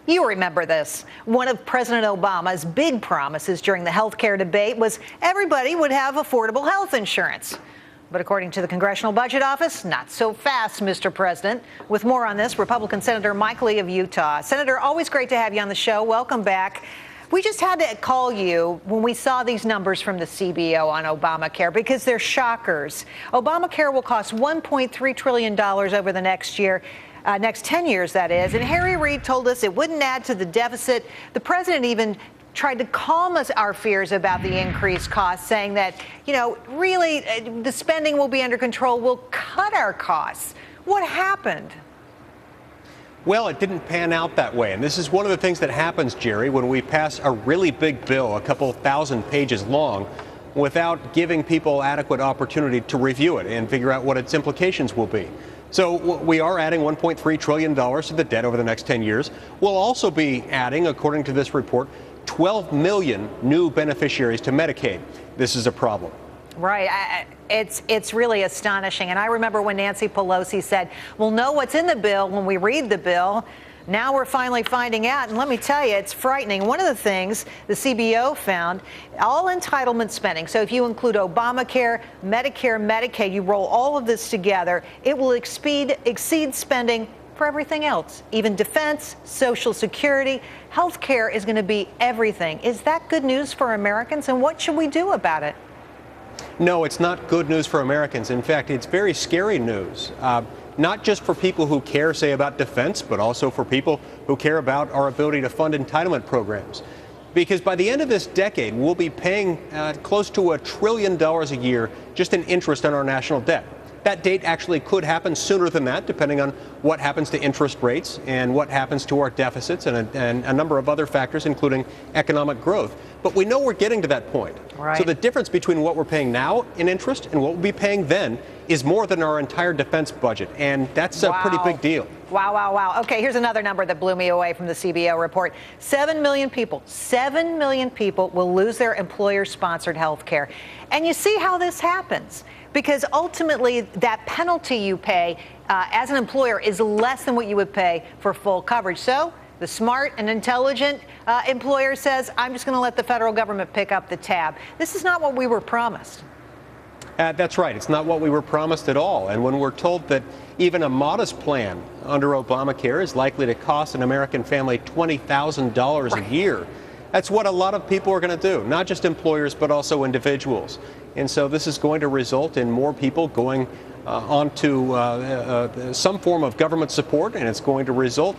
You remember this. One of President Obama's big promises during the health care debate was everybody would have affordable health insurance. But according to the Congressional Budget Office, not so fast, Mr. President. With more on this, Republican Senator Mike Lee of Utah. Senator, always great to have you on the show. Welcome back. We just had to call you when we saw these numbers from the CBO on Obamacare because they're shockers. Obamacare will cost $1.3 trillion over the next 10 years, that is. And Harry Reid told us it wouldn't add to the deficit. The president even tried to calm our fears about the increased costs, saying that, really the spending will be under control. We'll cut our costs. What happened? Well, it didn't pan out that way. And this is one of the things that happens, Jerry, when we pass a really big bill, a couple thousand pages long, without giving people adequate opportunity to review it and figure out what its implications will be. So we are adding $1.3 trillion to the debt over the next 10 years. We'll also be adding, according to this report, 12 million new beneficiaries to Medicaid. This is a problem. Right. It's really astonishing. And I remember when Nancy Pelosi said, we'll know what's in the bill when we read the bill. Now we're finally finding out. And let me tell you, it's frightening. One of the things the CBO found, all entitlement spending. So if you include Obamacare, Medicare, Medicaid, you roll all of this together, it will exceed spending for everything else, even defense, Social Security. Health care is going to be everything. Is that good news for Americans? And what should we do about it? No, it's not good news for Americans. In fact, it's very scary news, not just for people who care, say, about defense, but also for people who care about our ability to fund entitlement programs. Because by the end of this decade, we'll be paying close to $1 trillion a year just in interest on our national debt. That date actually could happen sooner than that, depending on what happens to interest rates and what happens to our deficits and a number of other factors, including economic growth. But we know we're getting to that point. Right. So the difference between what we're paying now in interest and what we'll be paying then is more than our entire defense budget. And that's a pretty big deal. Wow, wow, wow. Okay, here's another number that blew me away from the CBO report. 7 million people will lose their employer-sponsored health care. And you see how this happens. Because ultimately, that penalty you pay as an employer is less than what you would pay for full coverage. So the smart and intelligent employer says, I'm just going to let the federal government pick up the tab. This is not what we were promised. That's right. It's not what we were promised at all. And when we're told that even a modest plan under Obamacare is likely to cost an American family $20,000 a year, that's what a lot of people are going to do, not just employers, but also individuals. And so this is going to result in more people going onto some form of government support, and it's going to result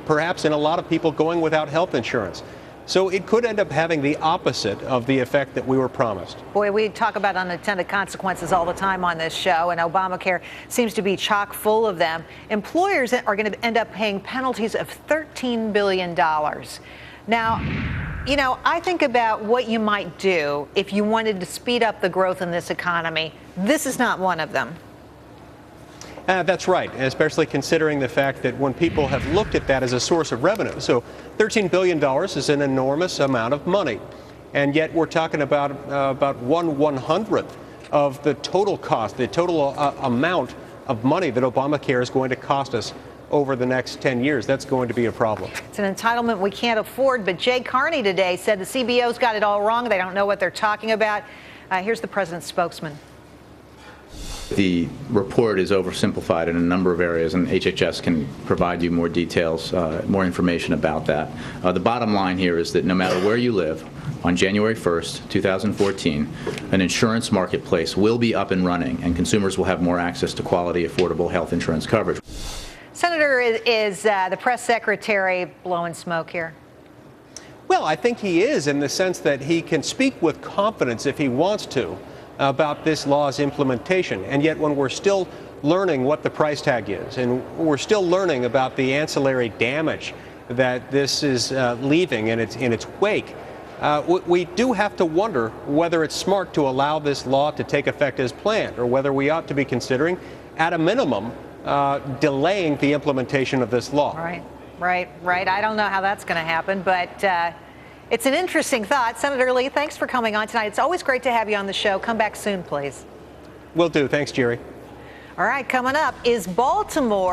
perhaps in a lot of people going without health insurance. So it could end up having the opposite of the effect that we were promised. Boy, we talk about unintended consequences all the time on this show, and Obamacare seems to be chock full of them. Employers are going to end up paying penalties of $13 billion. Now, I think about what you might do if you wanted to speed up the growth in this economy. This is not one of them. That's right, especially considering the fact that when people have looked at that as a source of revenue. So $13 billion is an enormous amount of money. And yet we're talking about 1/100th of the total cost, the total amount of money that Obamacare is going to cost us over the next 10 years. That's going to be a problem. It's an entitlement we can't afford. But Jay Carney today said the CBO's got it all wrong. They don't know what they're talking about. Here's the president's spokesman. The report is oversimplified in a number of areas, and HHS can provide you more details, more information about that. The bottom line here is that no matter where you live, on January 1st, 2014, an insurance marketplace will be up and running, and consumers will have more access to quality, affordable health insurance coverage. Senator, is the press secretary blowing smoke here? Well, I think he is, in the sense that he can speak with confidence if he wants to about this law's implementation. And yet when we're still learning what the price tag is, and we're still learning about the ancillary damage that this is leaving in its wake, we do have to wonder whether it's smart to allow this law to take effect as planned, or whether we ought to be considering, at a minimum, delaying the implementation of this law. Right. I don't know how that's going to happen, but it's an interesting thought. Senator Lee, thanks for coming on tonight. It's always great to have you on the show. Come back soon, please. Will do. Thanks, Jerry. All right, coming up, is Baltimore